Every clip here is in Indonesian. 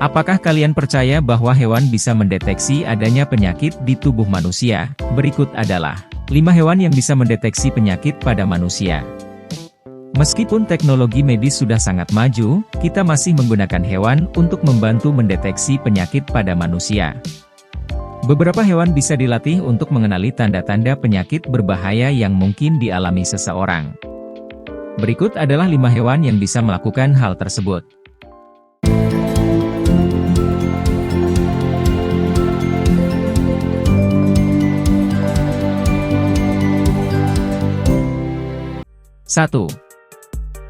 Apakah kalian percaya bahwa hewan bisa mendeteksi adanya penyakit di tubuh manusia? Berikut adalah 5 hewan yang bisa mendeteksi penyakit pada manusia. Meskipun teknologi medis sudah sangat maju, kita masih menggunakan hewan untuk membantu mendeteksi penyakit pada manusia. Beberapa hewan bisa dilatih untuk mengenali tanda-tanda penyakit berbahaya yang mungkin dialami seseorang. Berikut adalah 5 hewan yang bisa melakukan hal tersebut. 1.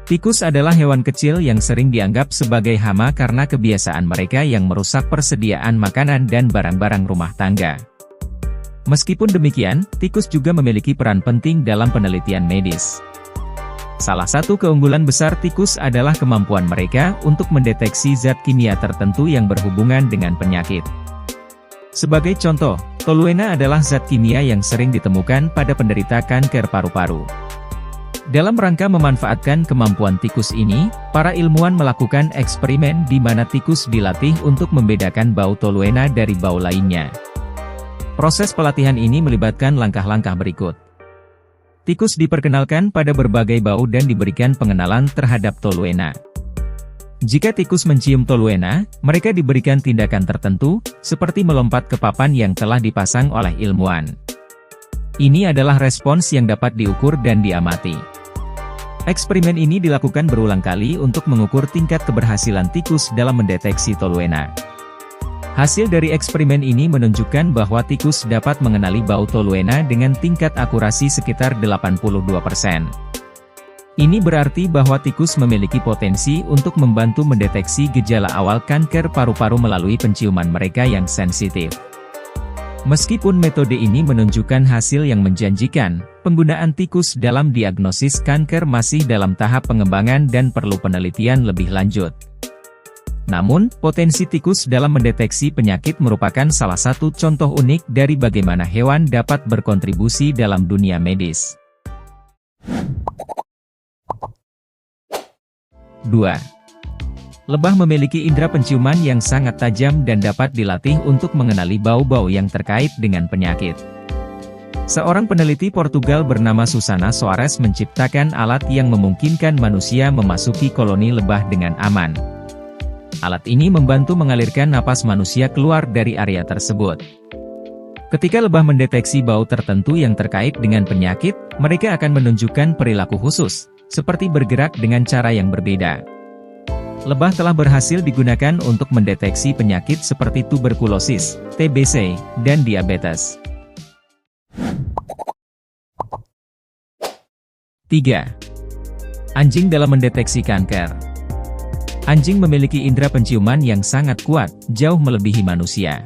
Tikus adalah hewan kecil yang sering dianggap sebagai hama karena kebiasaan mereka yang merusak persediaan makanan dan barang-barang rumah tangga. Meskipun demikian, tikus juga memiliki peran penting dalam penelitian medis. Salah satu keunggulan besar tikus adalah kemampuan mereka untuk mendeteksi zat kimia tertentu yang berhubungan dengan penyakit. Sebagai contoh, toluena adalah zat kimia yang sering ditemukan pada penderita kanker paru-paru. Dalam rangka memanfaatkan kemampuan tikus ini, para ilmuwan melakukan eksperimen di mana tikus dilatih untuk membedakan bau toluena dari bau lainnya. Proses pelatihan ini melibatkan langkah-langkah berikut. Tikus diperkenalkan pada berbagai bau dan diberikan pengenalan terhadap toluena. Jika tikus mencium toluena, mereka diberikan tindakan tertentu, seperti melompat ke papan yang telah dipasang oleh ilmuwan. Ini adalah respons yang dapat diukur dan diamati. Eksperimen ini dilakukan berulang kali untuk mengukur tingkat keberhasilan tikus dalam mendeteksi toluena. Hasil dari eksperimen ini menunjukkan bahwa tikus dapat mengenali bau toluena dengan tingkat akurasi sekitar 82%. Ini berarti bahwa tikus memiliki potensi untuk membantu mendeteksi gejala awal kanker paru-paru melalui penciuman mereka yang sensitif. Meskipun metode ini menunjukkan hasil yang menjanjikan, penggunaan tikus dalam diagnosis kanker masih dalam tahap pengembangan dan perlu penelitian lebih lanjut. Namun, potensi tikus dalam mendeteksi penyakit merupakan salah satu contoh unik dari bagaimana hewan dapat berkontribusi dalam dunia medis. 2. Lebah memiliki indera penciuman yang sangat tajam dan dapat dilatih untuk mengenali bau-bau yang terkait dengan penyakit. Seorang peneliti Portugal bernama Susana Soares menciptakan alat yang memungkinkan manusia memasuki koloni lebah dengan aman. Alat ini membantu mengalirkan napas manusia keluar dari area tersebut. Ketika lebah mendeteksi bau tertentu yang terkait dengan penyakit, mereka akan menunjukkan perilaku khusus, seperti bergerak dengan cara yang berbeda. Lebah telah berhasil digunakan untuk mendeteksi penyakit seperti tuberkulosis, TBC, dan diabetes. 3. Anjing dalam mendeteksi kanker. Anjing memiliki indera penciuman yang sangat kuat, jauh melebihi manusia.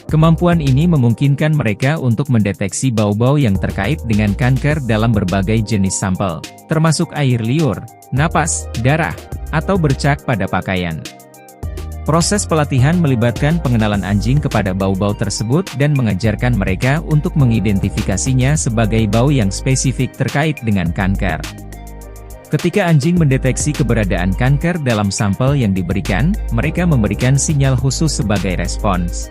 Kemampuan ini memungkinkan mereka untuk mendeteksi bau-bau yang terkait dengan kanker dalam berbagai jenis sampel, termasuk air liur, napas, darah, atau bercak pada pakaian. Proses pelatihan melibatkan pengenalan anjing kepada bau-bau tersebut dan mengajarkan mereka untuk mengidentifikasinya sebagai bau yang spesifik terkait dengan kanker. Ketika anjing mendeteksi keberadaan kanker dalam sampel yang diberikan, mereka memberikan sinyal khusus sebagai respons.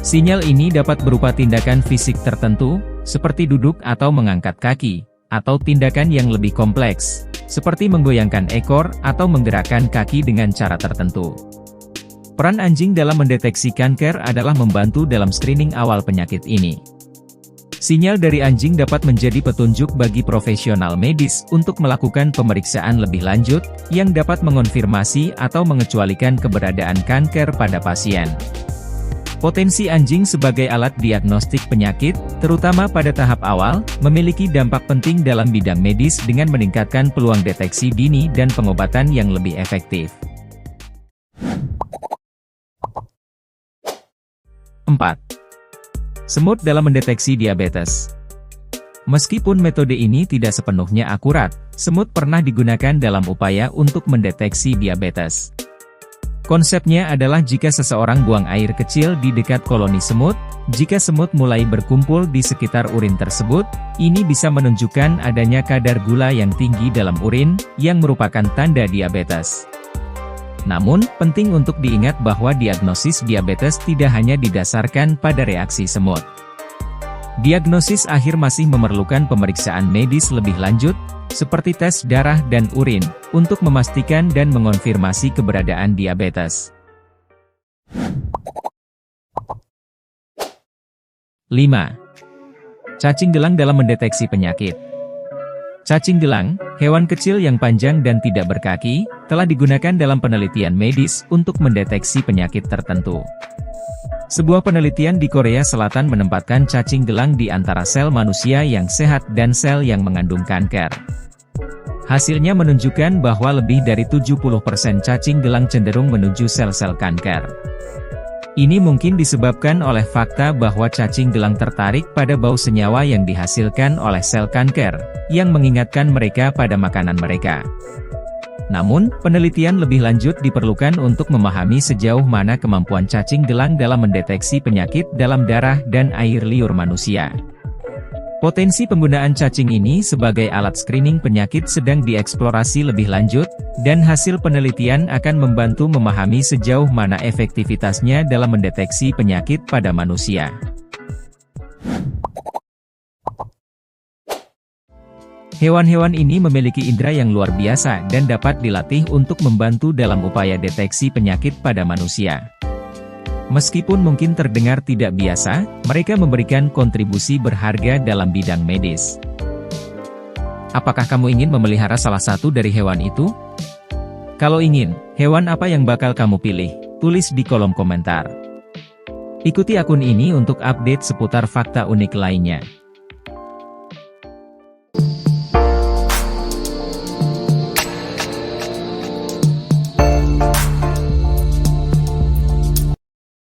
Sinyal ini dapat berupa tindakan fisik tertentu, seperti duduk atau mengangkat kaki, atau tindakan yang lebih kompleks, seperti menggoyangkan ekor atau menggerakkan kaki dengan cara tertentu. Peran anjing dalam mendeteksi kanker adalah membantu dalam screening awal penyakit ini. Sinyal dari anjing dapat menjadi petunjuk bagi profesional medis untuk melakukan pemeriksaan lebih lanjut, yang dapat mengonfirmasi atau mengecualikan keberadaan kanker pada pasien. Potensi anjing sebagai alat diagnostik penyakit, terutama pada tahap awal, memiliki dampak penting dalam bidang medis dengan meningkatkan peluang deteksi dini dan pengobatan yang lebih efektif. 4. Semut dalam mendeteksi diabetes. Meskipun metode ini tidak sepenuhnya akurat, semut pernah digunakan dalam upaya untuk mendeteksi diabetes. Konsepnya adalah jika seseorang buang air kecil di dekat koloni semut, jika semut mulai berkumpul di sekitar urin tersebut, ini bisa menunjukkan adanya kadar gula yang tinggi dalam urin, yang merupakan tanda diabetes. Namun, penting untuk diingat bahwa diagnosis diabetes tidak hanya didasarkan pada reaksi semut. Diagnosis akhir masih memerlukan pemeriksaan medis lebih lanjut, seperti tes darah dan urin, untuk memastikan dan mengonfirmasi keberadaan diabetes. 5. Cacing gelang dalam mendeteksi penyakit. Cacing gelang, hewan kecil yang panjang dan tidak berkaki, telah digunakan dalam penelitian medis untuk mendeteksi penyakit tertentu. Sebuah penelitian di Korea Selatan menempatkan cacing gelang di antara sel manusia yang sehat dan sel yang mengandung kanker. Hasilnya menunjukkan bahwa lebih dari 70% cacing gelang cenderung menuju sel-sel kanker. Ini mungkin disebabkan oleh fakta bahwa cacing gelang tertarik pada bau senyawa yang dihasilkan oleh sel kanker, yang mengingatkan mereka pada makanan mereka. Namun, penelitian lebih lanjut diperlukan untuk memahami sejauh mana kemampuan cacing gelang dalam mendeteksi penyakit dalam darah dan air liur manusia. Potensi penggunaan cacing ini sebagai alat screening penyakit sedang dieksplorasi lebih lanjut, dan hasil penelitian akan membantu memahami sejauh mana efektivitasnya dalam mendeteksi penyakit pada manusia. Hewan-hewan ini memiliki indera yang luar biasa dan dapat dilatih untuk membantu dalam upaya deteksi penyakit pada manusia. Meskipun mungkin terdengar tidak biasa, mereka memberikan kontribusi berharga dalam bidang medis. Apakah kamu ingin memelihara salah satu dari hewan itu? Kalau ingin, hewan apa yang bakal kamu pilih? Tulis di kolom komentar. Ikuti akun ini untuk update seputar fakta unik lainnya.